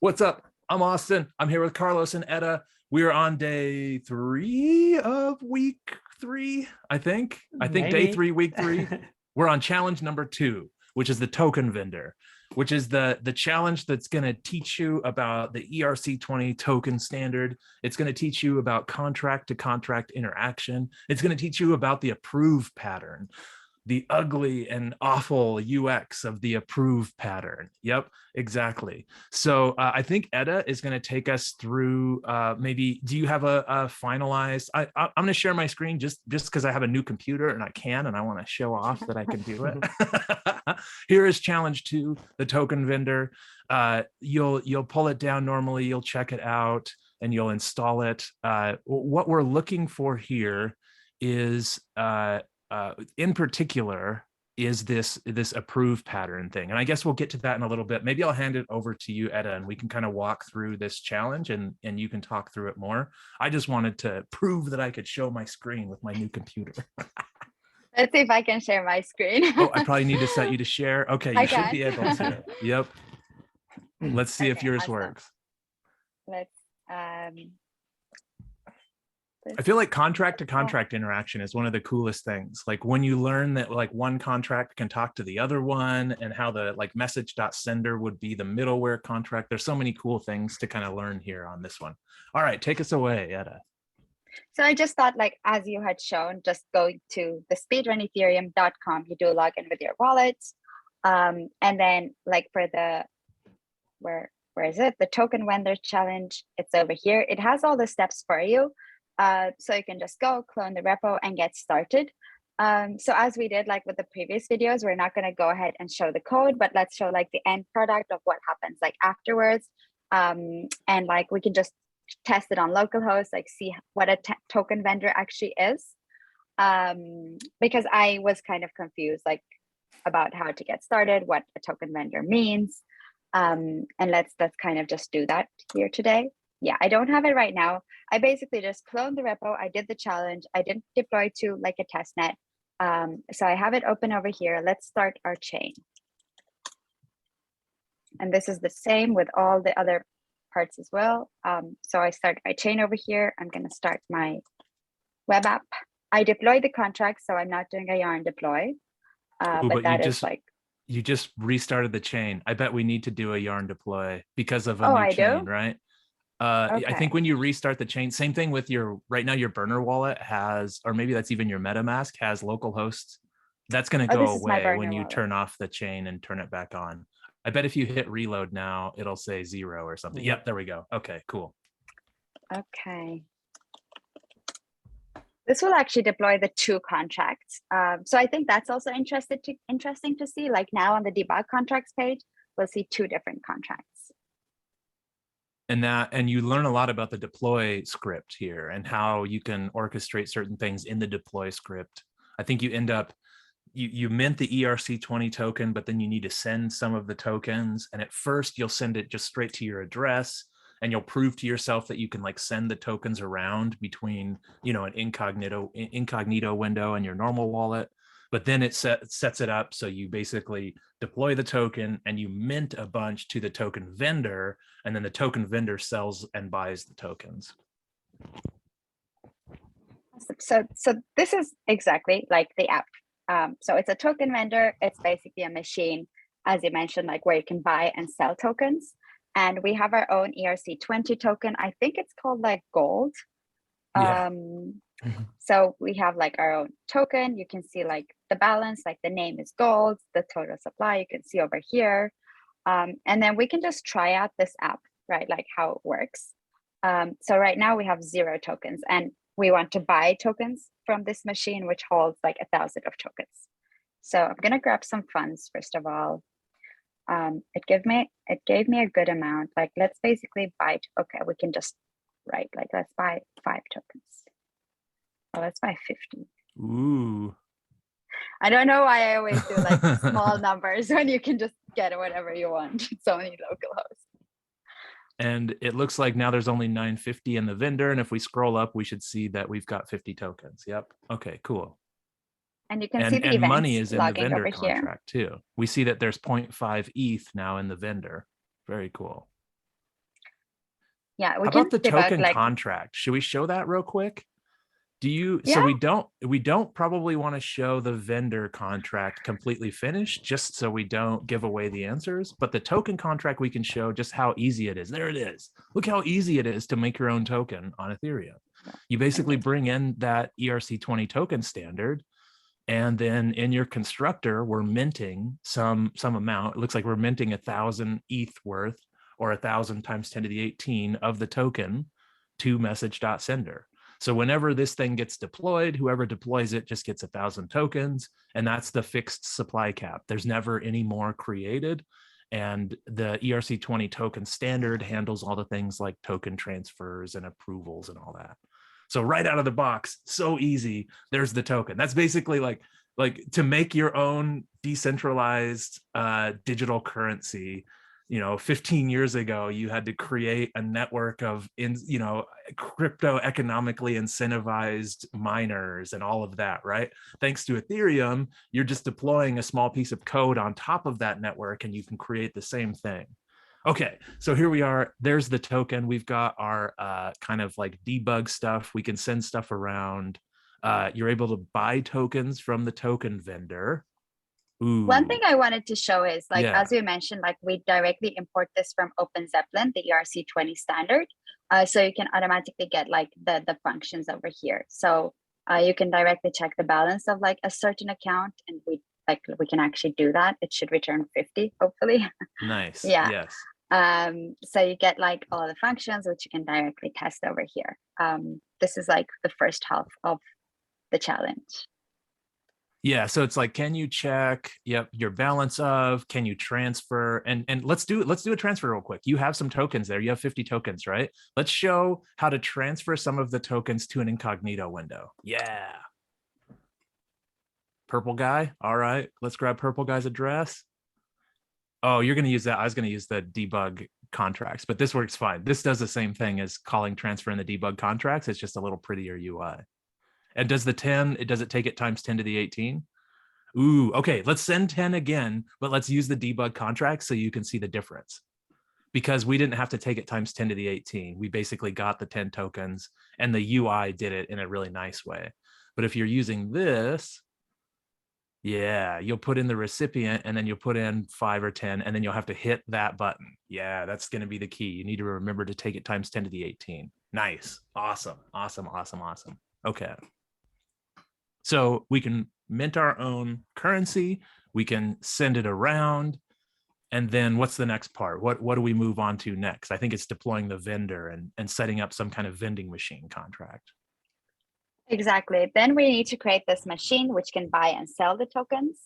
What's up? I'm Austin. I'm here with Carlos and Etta. We're on day 3 of week 3, I think. Day 3, week 3. We're on challenge number 2, which is the token vendor, which is the challenge that's going to teach you about the ERC20 token standard. It's going to teach you about contract to contract interaction. It's going to teach you about the approve pattern, the ugly and awful UX of the approve pattern. Yep, exactly. So I think Etta is going to take us through maybe, do you have a finalized, I'm going to share my screen just because I have a new computer and I want to show off that I can do it. Here is challenge 2, the token vendor. You'll pull it down normally, you'll check it out and you'll install it. What we're looking for here is in particular is this approve pattern thing. And I guess we'll get to that in a little bit. Maybe I'll hand it over to you, Etta, and we can kind of walk through this challenge and you can talk through it more. I just wanted to prove that I could show my screen with my new computer. Let's see if I can share my screen. Oh, I probably need to set you to share. Okay, you should be able to. Yep. Let's see if yours works. Let's I feel like contract to contract interaction is one of the coolest things. Like when you learn that like one contract can talk to the other one and how the like message.sender would be the middleware contract. There's so many cool things to kind of learn here on this one. All right, take us away, Etta. So I just thought, like, as you had shown, just going to the speedrunethereum.com, you do log in with your wallet. And then like for the, where is it? The token vendor challenge, it's over here. It has all the steps for you. So you can just go clone the repo and get started. So as we did like with the previous videos, we're not going to go ahead and show the code, but let's show like the end product of what happens like afterwards. And like we can just test it on localhost, like see what a token vendor actually is. Because I was kind of confused like about how to get started, what a token vendor means. And let's kind of just do that here today. Yeah, I don't have it right now. I basically just cloned the repo. I did the challenge. I didn't deploy to like a test net. So I have it open over here. Let's start our chain. And this is the same with all the other parts as well. So I start my chain over here. I'm going to start my web app. I deploy the contract, so I'm not doing a yarn deploy. But that is like, you just restarted the chain. I bet we need to do a yarn deploy because of a new chain, right? Okay. I think when you restart the chain, same thing with right now your burner wallet has, or maybe that's even your MetaMask has local hosts. That's going to go away when you turn off the chain and turn it back on. I bet if you hit reload now, it'll say 0 or something. Yep, there we go. Okay, cool. Okay. This will actually deploy the 2 contracts. So I think that's also interesting to see. Like now on the debug contracts page, we'll see 2 different contracts. And you learn a lot about the deploy script here and how you can orchestrate certain things in the deploy script. I think you end up, you mint the ERC20 token, but then you need to send some of the tokens. And at first you'll send it just straight to your address and you'll prove to yourself that you can like send the tokens around between, you know, an incognito window and your normal wallet. But then it sets it up so you basically deploy the token and you mint a bunch to the token vendor, and then the token vendor sells and buys the tokens. So this is exactly like the app. So it's a token vendor. It's basically a machine, as you mentioned, like where you can buy and sell tokens. And we have our own ERC20 token. I think it's called like gold. Yeah. So we have like our own token. You can see like the balance, like the name is gold, the total supply you can see over here. And then we can just try out this app, right? Like how it works. So right now we have 0 tokens and we want to buy tokens from this machine, which holds like 1,000 of tokens. So I'm going to grab some funds first of all. It gave me a good amount. Like let's basically buy. Okay, we can just write like let's buy 5 tokens. Well, let's buy 50. Ooh. I don't know why I always do like small numbers when you can just get whatever you want. So many local hosts. And it looks like now there's only 950 in the vendor. And if we scroll up, we should see that we've got 50 tokens. Yep. Okay, cool. And you can see the events money is in the vendor over contract here too. We see that there's 0.5 ETH now in the vendor. Very cool. Yeah, we How can about the debug token like, contract? Should we show that real quick? Do you, so yeah, we don't probably want to show the vendor contract completely finished, just so we don't give away the answers, but the token contract, we can show just how easy it is. There it is. Look how easy it is to make your own token on Ethereum. You basically bring in that ERC20 token standard, and then in your constructor, we're minting some amount. It looks like we're minting 1,000 ETH worth, or 1,000 times 10 to the 18 of the token to message.sender. So whenever this thing gets deployed, whoever deploys it just gets 1,000 tokens, and that's the fixed supply cap. There's never any more created. And the ERC20 token standard handles all the things like token transfers and approvals and all that. So right out of the box, so easy. There's the token. That's basically like to make your own decentralized digital currency. 15 years ago, you had to create a network of crypto economically incentivized miners and all of that, right? Thanks to Ethereum, you're just deploying a small piece of code on top of that network, and you can create the same thing. Okay, so here we are. There's the token. We've got our kind of like debug stuff. We can send stuff around. You're able to buy tokens from the token vendor. Ooh. One thing I wanted to show is like, Yeah. as you mentioned, like we directly import this from OpenZeppelin, the ERC20 standard. So you can automatically get like the functions over here. So you can directly check the balance of like a certain account, and we can actually do that. It should return 50, hopefully. Nice. Yeah. Yes. So you get like all the functions, which you can directly test over here. This is like the first half of the challenge. Yeah, so it's like, can you check your balance of, can you transfer, and let's do a transfer real quick. You have some tokens there. You have 50 tokens, right? Let's show how to transfer some of the tokens to an incognito window. Yeah. Purple guy. All right, let's grab purple guy's address. Oh, you're going to use that. I was going to use the debug contracts, but this works fine. This does the same thing as calling transfer in the debug contracts. It's just a little prettier UI. And does the 10, does it take it times 10 to the 18? Ooh, okay, let's send 10 again, but let's use the debug contract so you can see the difference. Because we didn't have to take it times 10 to the 18. We basically got the 10 tokens, and the UI did it in a really nice way. But if you're using this, yeah, you'll put in the recipient, and then you'll put in 5 or 10, and then you'll have to hit that button. Yeah, that's going to be the key. You need to remember to take it times 10 to the 18. Nice. Awesome. Okay. So we can mint our own currency. We can send it around. And then what's the next part? What do we move on to next? I think it's deploying the vendor and setting up some kind of vending machine contract. Exactly. Then we need to create this machine which can buy and sell the tokens.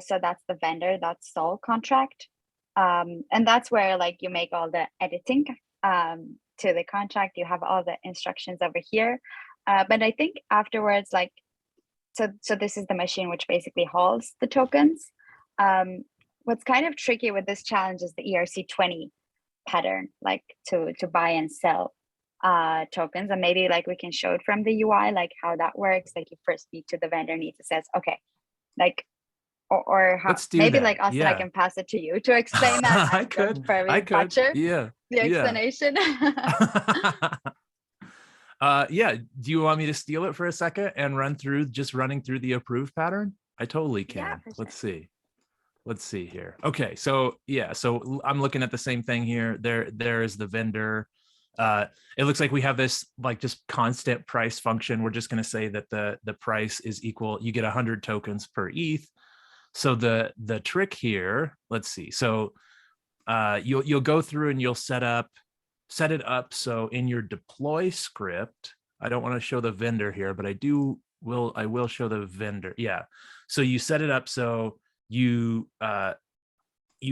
So that's the vendor.sol contract. And that's where like you make all the editing to the contract. You have all the instructions over here. But I think afterwards, like, so this is the machine which basically holds the tokens. What's kind of tricky with this challenge is the ERC20 pattern, like to buy and sell tokens. And maybe like we can show it from the UI, like how that works. Like you first speak to the vendor, needs to says, okay, like, or how, maybe that. Like Austin, yeah. I can pass it to you to explain that. I could butcher the explanation. Yeah. Do you want me to steal it for a second and running through the approved pattern? I totally can. Yeah, sure. Let's see here. Okay. So yeah, so I'm looking at the same thing here. There is the vendor. It looks like we have this like just constant price function. We're just going to say that the price is equal. You get 100 tokens per ETH. So the trick here, let's see. So you'll go through and you'll set it up. So in your deploy script, I don't want to show the vendor here, but I will show the vendor. Yeah. So you set it up. So you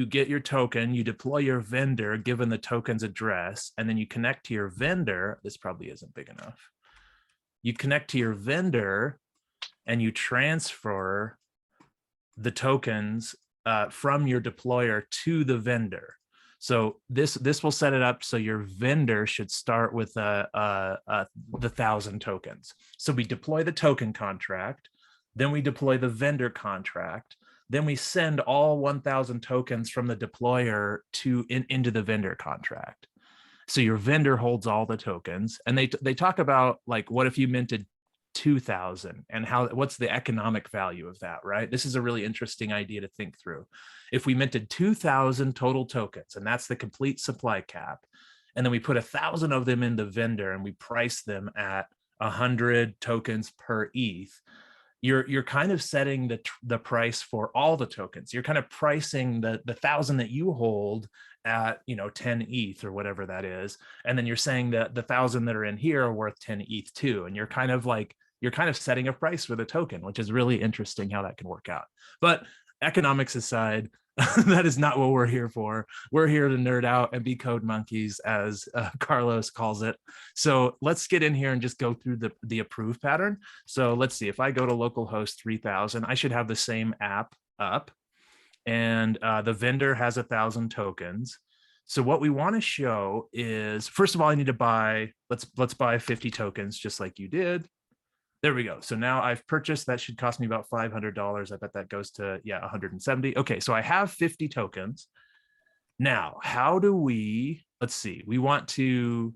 get your token, you deploy your vendor given the token's address, and then you connect to your vendor. This probably isn't big enough. You connect to your vendor and you transfer the tokens from your deployer to the vendor. So this will set it up so your vendor should start with the 1,000 tokens. So we deploy the token contract, then we deploy the vendor contract, then we send all 1,000 tokens from the deployer into the vendor contract. So your vendor holds all the tokens, and they talk about like, what if you minted 2,000 and what's the economic value of that, right? This is a really interesting idea to think through. If we minted 2,000 total tokens, and that's the complete supply cap, and then we put 1,000 of them in the vendor and we price them at 100 tokens per ETH, you're kind of setting the price for all the tokens. You're kind of pricing the 1,000 that you hold at 10 ETH or whatever that is, and then you're saying that the 1,000 that are in here are worth 10 ETH too, and you're kind of setting a price for the token, which is really interesting how that can work out. But economics aside, that is not what we're here for. We're here to nerd out and be code monkeys, as Carlos calls it. So let's get in here and just go through the approve pattern. So let's see, if I go to localhost 3000, I should have the same app up, and the vendor has 1,000 tokens. So what we want to show is, first of all, I need to buy, let's buy 50 tokens just like you did. There we go. So now I've purchased, that should cost me about $500. I bet that goes to, 170. Okay, so I have 50 tokens. Now, how do we, let's see, we want to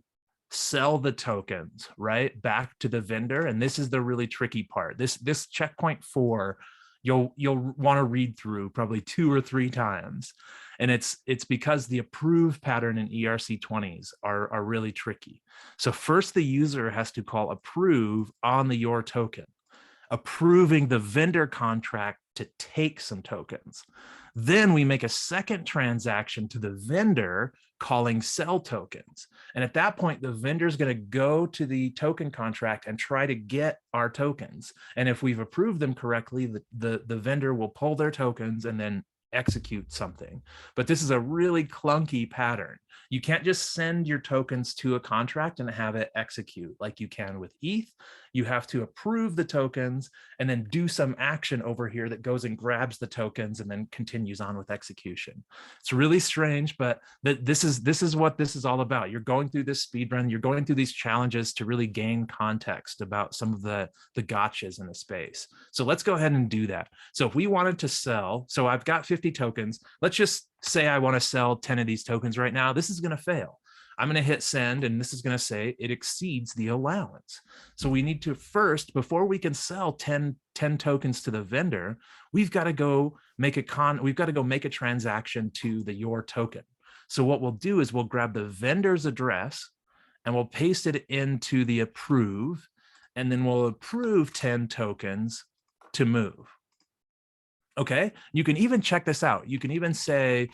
sell the tokens, right, back to the vendor. And this is the really tricky part. This checkpoint 4, you'll want to read through probably 2 or 3 times. And it's because the approve pattern in ERC20s are really tricky. So first the user has to call approve on the your token, approving the vendor contract to take some tokens. Then we make a second transaction to the vendor calling sell tokens. And at that point, the vendor is going to go to the token contract and try to get our tokens. And if we've approved them correctly, the vendor will pull their tokens and then execute something. But this is a really clunky pattern. You can't just send your tokens to a contract and have it execute like you can with ETH. You have to approve the tokens and then do some action over here that goes and grabs the tokens and then continues on with execution. It's really strange, but this is what this is all about. You're going through this speed run, you're going through these challenges to really gain context about some of the gotchas in the space. So let's go ahead and do that. So if we wanted to sell, so I've got 50 tokens, let's just say I want to sell 10 of these tokens right now. This is going to fail. I'm going to hit send, and this is going to say it exceeds the allowance. So we need to first, before we can sell 10 tokens to the vendor, we've got to go make a transaction to the your token. So what we'll do is we'll grab the vendor's address and we'll paste it into the approve, and then we'll approve 10 tokens to move. Okay, you can even check this out. You can even say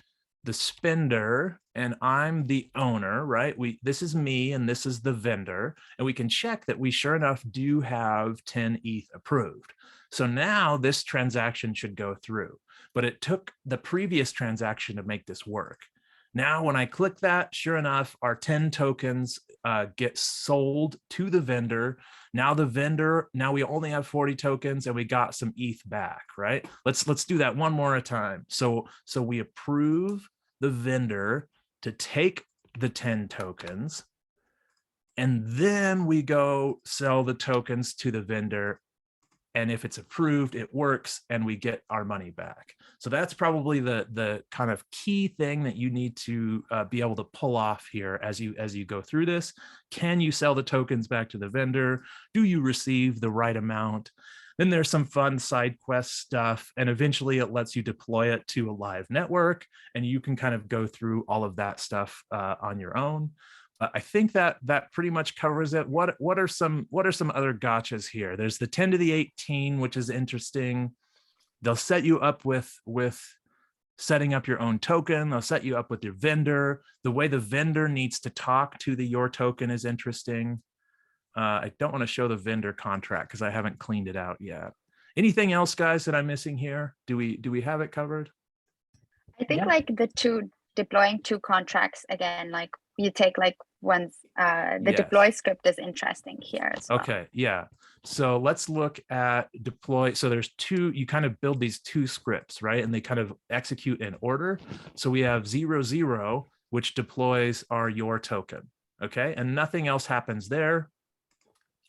the spender and I'm the owner, right? This is me and this is the vendor, and we can check that we sure enough do have 10 ETH approved. So now this transaction should go through, but it took the previous transaction to make this work. Now, when I click that, sure enough, our 10 tokens get sold to the vendor. Now we only have 40 tokens and we got some ETH back, right? Let's do that one more time. So we approve the vendor to take the 10 tokens, and then we go sell the tokens to the vendor. And if it's approved, it works and we get our money back. So that's probably the kind of key thing that you need to be able to pull off here as you go through this. Can you sell the tokens back to the vendor? Do you receive the right amount? Then there's some fun side quest stuff, and eventually it lets you deploy it to a live network, and you can kind of go through all of that stuff on your own. I think that pretty much covers it. What are some other gotchas here? There's the 10 to the 18, which is interesting. They'll set you up with setting up your own token. They'll set you up with your vendor. The way the vendor needs to talk to the your token is interesting. I don't want to show the vendor contract because I haven't cleaned it out yet. Anything else, guys, that I'm missing here? Do we have it covered? I think like deploying 2 contracts again, like you take like once the deploy script is interesting here as well. Okay, yeah. So let's look at deploy. So there's 2, you kind of build these 2 scripts, right? And they kind of execute in order. So we have 0, which deploys our your token, okay? And nothing else happens there.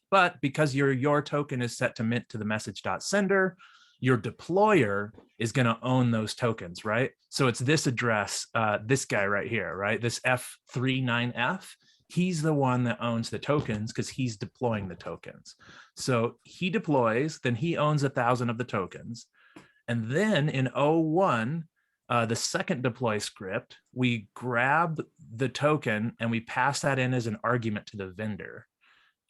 But because your token is set to mint to the message.sender, your deployer is going to own those tokens, right? So it's this address, this guy right here, right? This F39F, he's the one that owns the tokens because he's deploying the tokens. So he deploys, then he owns 1,000 of the tokens. And then in O1, the second deploy script, we grab the token and we pass that in as an argument to the vendor.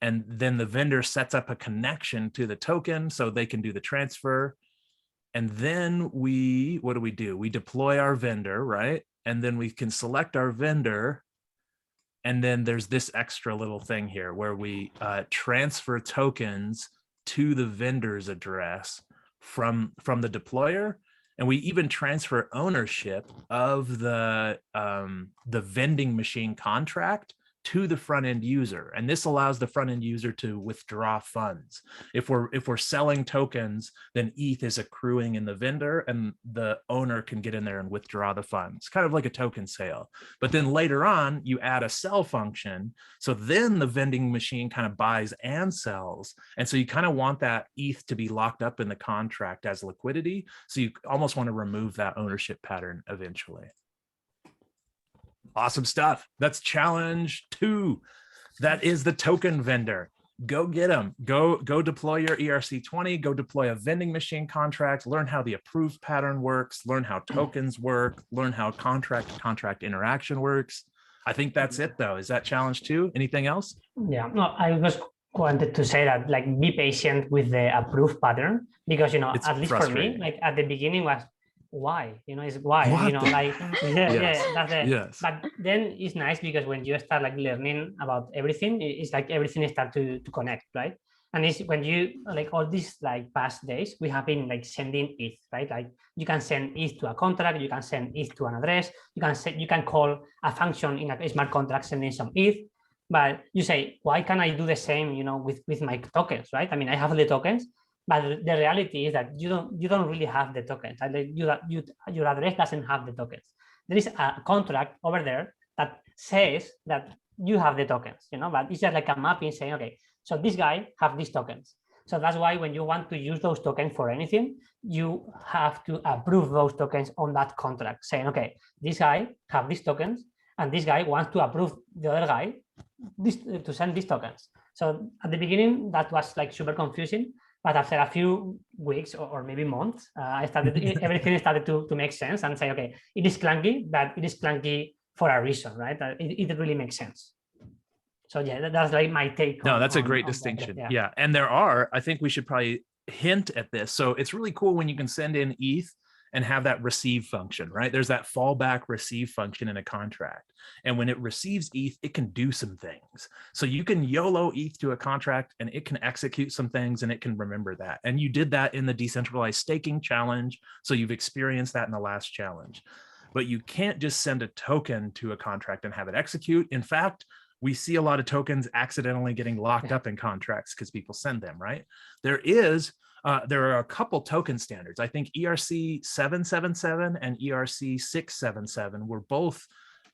And then the vendor sets up a connection to the token so they can do the transfer. And then what do? We deploy our vendor, right? And then we can select our vendor. And then there's this extra little thing here where we transfer tokens to the vendor's address from the deployer. And we even transfer ownership of the vending machine contract to the front end user. And this allows the front end user to withdraw funds. If we're selling tokens, then ETH is accruing in the vendor and the owner can get in there and withdraw the funds, kind of like a token sale. But then later on, you add a sell function. So then the vending machine kind of buys and sells. And so you kind of want that ETH to be locked up in the contract as liquidity. So you almost want to remove that ownership pattern eventually. Awesome stuff. That's challenge 2. That is the token vendor. Go get them. Go deploy your ERC20. Go deploy a vending machine contract. Learn how the approved pattern works. Learn how tokens work. Learn how contract interaction works. I think that's it, though. Is that challenge 2? Anything else? Yeah. No, I was wanted to say that, like, be patient with the approved pattern, because it's at least for me, like at the beginning was, why, it's why, like, that's it. Yes. But then it's nice because when you start like learning about everything, it's like everything starts to connect, right? And it's when you like all these like past days, we have been like sending ETH, right? Like you can send ETH to a contract, you can send ETH to an address, you can call a function in a smart contract sending some ETH. But you say, why can't I do the same, with my tokens, right? I mean, I have the tokens, but the reality is that you don't really have the tokens. Like your address doesn't have the tokens. There is a contract over there that says that you have the tokens, but it's just like a mapping saying, okay, so this guy have these tokens. So that's why when you want to use those tokens for anything, you have to approve those tokens on that contract, saying, okay, this guy have these tokens, and this guy wants to approve the other guy to send these tokens. So at the beginning, that was like super confusing. But after a few weeks or maybe months, everything started to make sense and say, okay, it is clunky, but it is clunky for a reason, right? It really makes sense. So yeah, that's like my take. No, that's a great distinction. Yeah. And I think we should probably hint at this. So it's really cool when you can send in ETH and have that receive function, right? There's that fallback receive function in a contract. And when it receives ETH, it can do some things. So you can YOLO ETH to a contract and it can execute some things and it can remember that. And you did that in the decentralized staking challenge. So you've experienced that in the last challenge. But you can't just send a token to a contract and have it execute. In fact, we see a lot of tokens accidentally getting locked up in contracts because people send them, right? There are a couple token standards. I think ERC 777 and ERC 677 were both,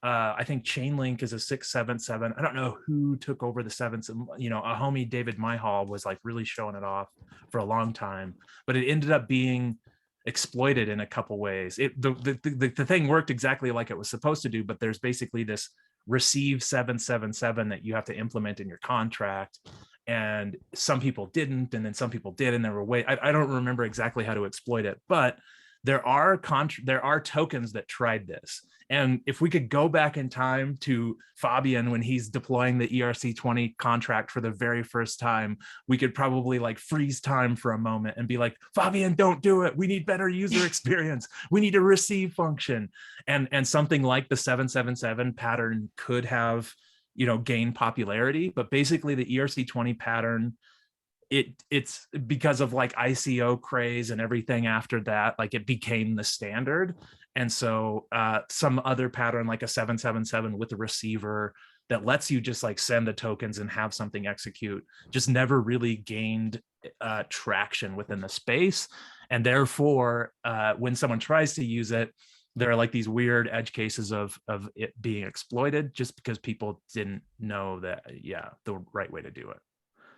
I think Chainlink is a 677. I don't know who took over the 7. A homie, David Myhall, was like really showing it off for a long time, but it ended up being exploited in a couple ways. The thing worked exactly like it was supposed to do, but there's basically this receive 777 that you have to implement in your contract. And some people didn't, and then some people did, and there were I don't remember exactly how to exploit it, but there are tokens that tried this. And if we could go back in time to Fabian when he's deploying the ERC20 contract for the very first time, we could probably like freeze time for a moment and be like, Fabian, don't do it. We need better user experience. We need a receive function. And something like the 777 pattern could have gain popularity, but basically the ERC20 pattern, it's because of like ICO craze and everything after that, like it became the standard. And so some other pattern like a 777 with a receiver that lets you just like send the tokens and have something execute just never really gained traction within the space. And therefore, when someone tries to use it, there are like these weird edge cases of it being exploited just because people didn't know that, the right way to do it.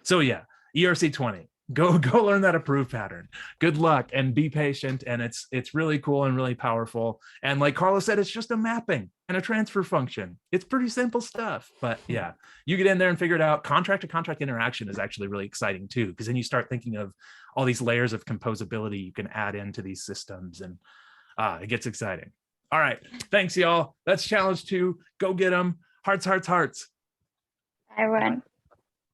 So yeah, ERC20, go learn that approve pattern. Good luck and be patient. And it's really cool and really powerful. And like Carlos said, it's just a mapping and a transfer function. It's pretty simple stuff, but yeah, you get in there and figure it out. Contract to contract interaction is actually really exciting too, because then you start thinking of all these layers of composability you can add into these systems, and it gets exciting. All right, thanks y'all. That's challenge 2. Go get them. Hearts, hearts, hearts. Everyone.